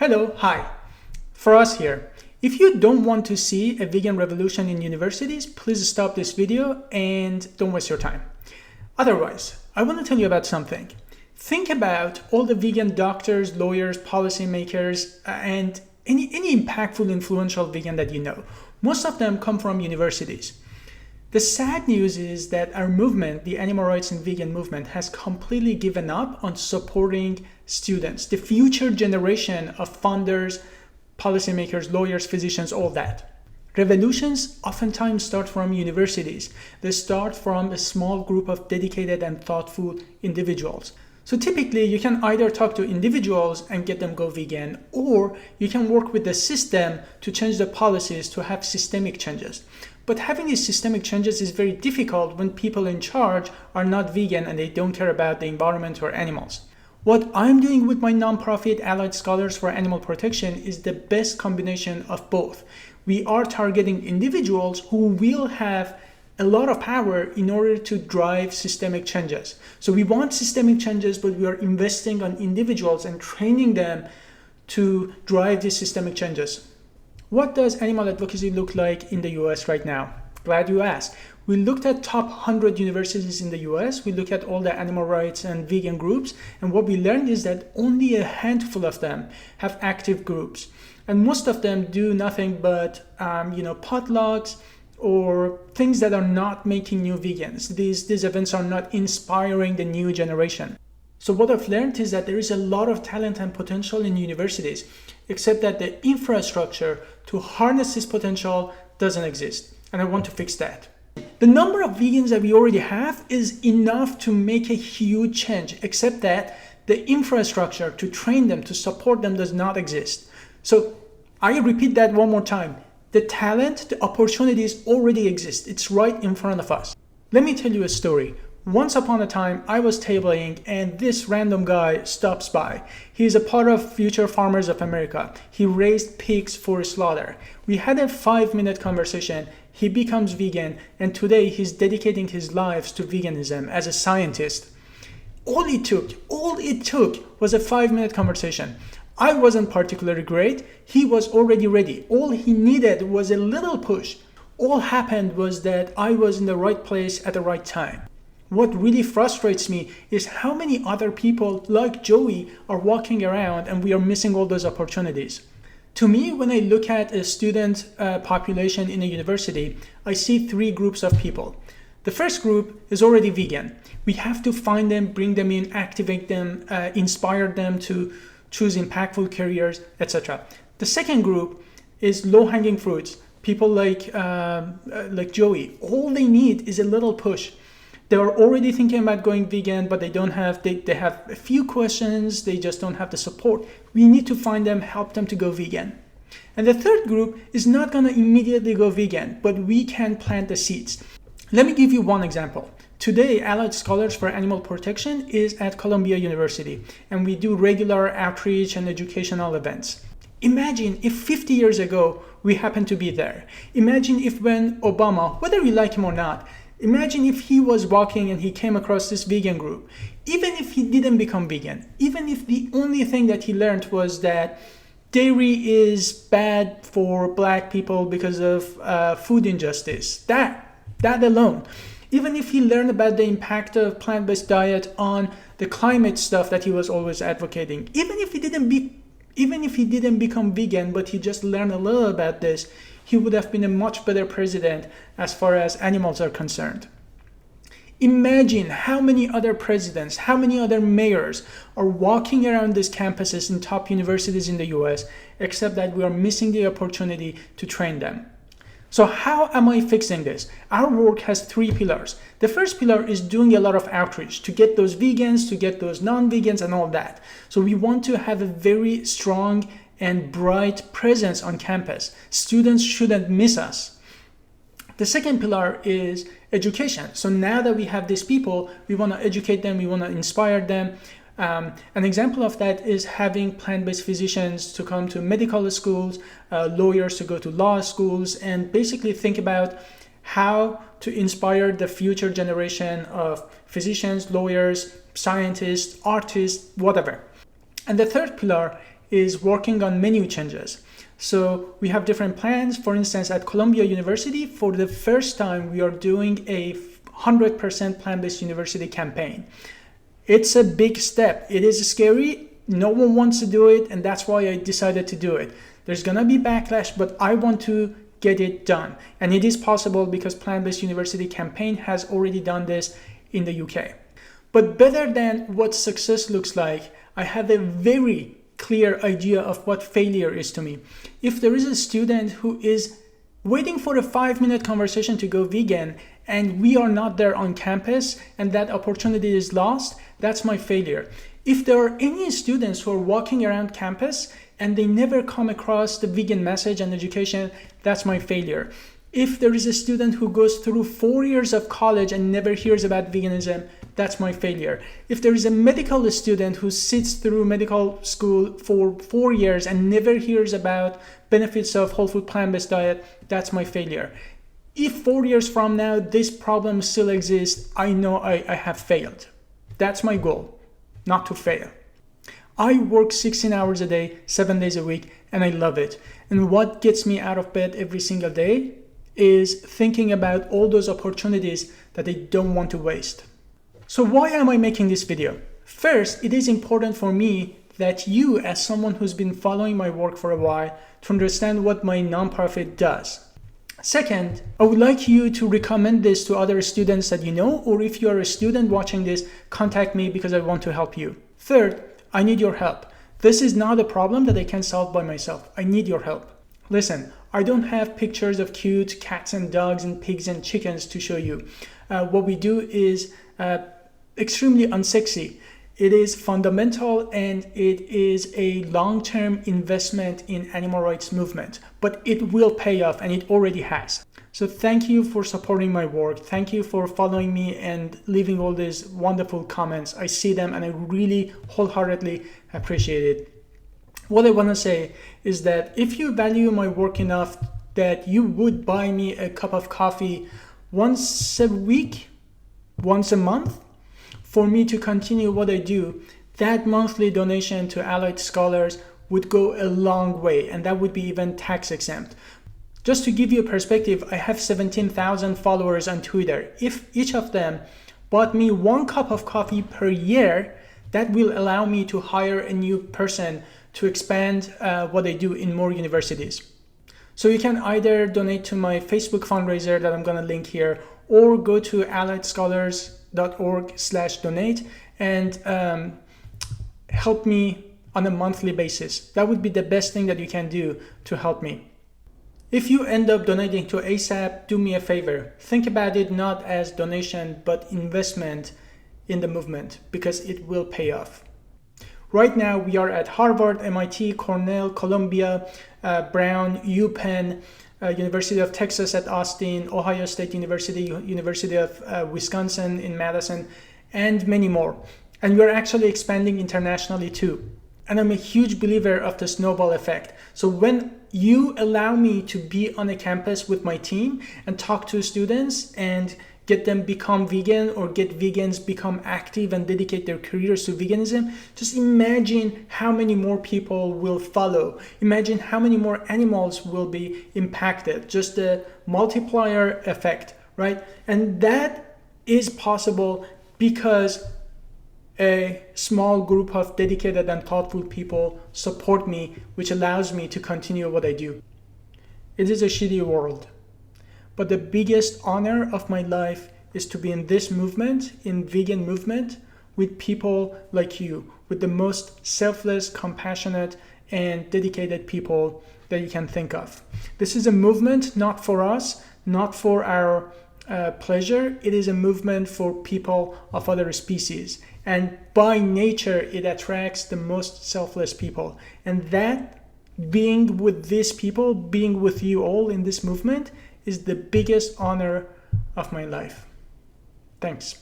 Hello, hi. For us here, if you don't want to see a vegan revolution in universities, please stop this video and don't waste your time. Otherwise, I want to tell you about something. Think about all the vegan doctors, lawyers, policymakers, and any impactful, influential vegan that you know. Most of them come from universities. The sad news is that our movement, the animal rights and vegan movement, has completely given up on supporting students, the future generation of funders, policymakers, lawyers, physicians, all that. Revolutions oftentimes start from universities. They start from a small group of dedicated and thoughtful individuals. So typically you can either talk to individuals and get them go vegan, or you can work with the system to change the policies to have systemic changes. But having these systemic changes is very difficult when people in charge are not vegan and they don't care about the environment or animals. What I'm doing with my nonprofit Allied Scholars for Animal Protection is the best combination of both. We are targeting individuals who will have a lot of power in order to drive systemic changes. So we want systemic changes, but we are investing on individuals and training them to drive these systemic changes. What does animal advocacy look like in the US right now? Glad you asked. We looked at top 100 universities in the US. We looked at all the animal rights and vegan groups. And what we learned is that only a handful of them have active groups. And most of them do nothing but, potlucks or things that are not making new vegans. These events are not inspiring the new generation. So what I've learned is that there is a lot of talent and potential in universities, except that the infrastructure to harness this potential doesn't exist. And I want to fix that. The number of vegans that we already have is enough to make a huge change, except that the infrastructure to train them, to support them does not exist. So I repeat that one more time. The talent, the opportunities already exist. It's right in front of us. Let me tell you a story. Once upon a time, I was tabling and this random guy stops by. He's a part of Future Farmers of America. He raised pigs for slaughter. We had a 5-minute conversation. He becomes vegan, and today he's dedicating his life to veganism as a scientist. All it took was a 5-minute conversation. I wasn't particularly great. He was already ready. All he needed was a little push. All happened was that I was in the right place at the right time. What really frustrates me is how many other people like Joey are walking around and we are missing all those opportunities. To me, when I look at a student population in a university, I see 3 groups of people. The first group is already vegan. We have to find them, bring them in, activate them, inspire them to choose impactful careers, etc. The second group is low-hanging fruits. People like Joey. All they need is a little push. They are already thinking about going vegan, but they have a few questions, they just don't have the support. We need to find them, help them to go vegan. And the third group is not going to immediately go vegan, but we can plant the seeds. Let me give you one example. Today, Allied Scholars for Animal Protection is at Columbia University, and we do regular outreach and educational events. Imagine if 50 years ago, we happened to be there. Imagine if when Obama, whether we like him or not, imagine if he was walking and he came across this vegan group. Even if he didn't become vegan, even if the only thing that he learned was that dairy is bad for black people because of food injustice, that alone. Even if he learned about the impact of plant-based diet on the climate stuff that he was always advocating, even if he didn't become vegan, but he just learned a little about this, he would have been a much better president as far as animals are concerned. Imagine how many other presidents, how many other mayors are walking around these campuses in top universities in the US, except that we are missing the opportunity to train them. So how am I fixing this? Our work has 3 pillars. The first pillar is doing a lot of outreach to get those vegans, to get those non-vegans and all that. So we want to have a very strong and bright presence on campus. Students shouldn't miss us. The second pillar is education. So now that we have these people, we want to educate them, we want to inspire them. An example of that is having plant-based physicians to come to medical schools, lawyers to go to law schools, and basically think about how to inspire the future generation of physicians, lawyers, scientists, artists, whatever. And the third pillar is working on menu changes. So we have different plans. For instance, at Columbia University, for the first time, we are doing a 100% plant-based university campaign. It's a big step. It is scary. No one wants to do it, and that's why I decided to do it. There's gonna be backlash, but I want to get it done. And it is possible because Plant-Based University campaign has already done this in the UK. But better than what success looks like, I have a very clear idea of what failure is to me. If there is a student who is waiting for a 5-minute conversation to go vegan and we are not there on campus and that opportunity is lost, that's my failure. If there are any students who are walking around campus and they never come across the vegan message and education, that's my failure. If there is a student who goes through 4 years of college and never hears about veganism, that's my failure. If there is a medical student who sits through medical school for 4 years and never hears about benefits of whole food plant-based diet, that's my failure. If 4 years from now this problem still exists, I know I have failed. That's my goal, not to fail. I work 16 hours a day, 7 days a week, and I love it. And what gets me out of bed every single day is thinking about all those opportunities that I don't want to waste. So why am I making this video? First, it is important for me that you, as someone who's been following my work for a while, to understand what my nonprofit does. Second, I would like you to recommend this to other students that you know, or if you are a student watching this, contact me because I want to help you. Third, I need your help. This is not a problem that I can solve by myself. I need your help. Listen, I don't have pictures of cute cats and dogs and pigs and chickens to show you. What we do is extremely unsexy. It is fundamental and it is a long-term investment in animal rights movement, but it will pay off and it already has. So thank you for supporting my work. Thank you for following me and leaving all these wonderful comments. I see them and I really wholeheartedly appreciate it. What I want to say is that if you value my work enough that you would buy me a cup of coffee once a week, once a month, for me to continue what I do, that monthly donation to Allied Scholars would go a long way, and that would be even tax exempt. Just to give you a perspective, I have 17,000 followers on Twitter. If each of them bought me 1 cup of coffee per year, that will allow me to hire a new person to expand what I do in more universities. So you can either donate to my Facebook fundraiser that I'm gonna link here, or go to alliedscholars.org/donate and help me on a monthly basis. That would be the best thing that you can do to help me. If you end up donating to ASAP, do me a favor. Think about it not as donation, but investment in the movement, because it will pay off. Right now, we are at Harvard, MIT, Cornell, Columbia, Brown, UPenn, University of Texas at Austin, Ohio State University, University of Wisconsin in Madison, and many more. And we're actually expanding internationally too. And I'm a huge believer of the snowball effect. So when you allow me to be on a campus with my team and talk to students and get them become vegan or get vegans become active and dedicate their careers to veganism, just imagine how many more people will follow. Imagine how many more animals will be impacted. Just the multiplier effect, right? And that is possible because a small group of dedicated and thoughtful people support me, which allows me to continue what I do. It is a shitty world. But the biggest honor of my life is to be in this movement, in vegan movement, with people like you, with the most selfless, compassionate, and dedicated people that you can think of. This is a movement not for us, not for our pleasure. It is a movement for people of other species. And by nature, it attracts the most selfless people. And that, being with these people, being with you all in this movement, is the biggest honor of my life. Thanks.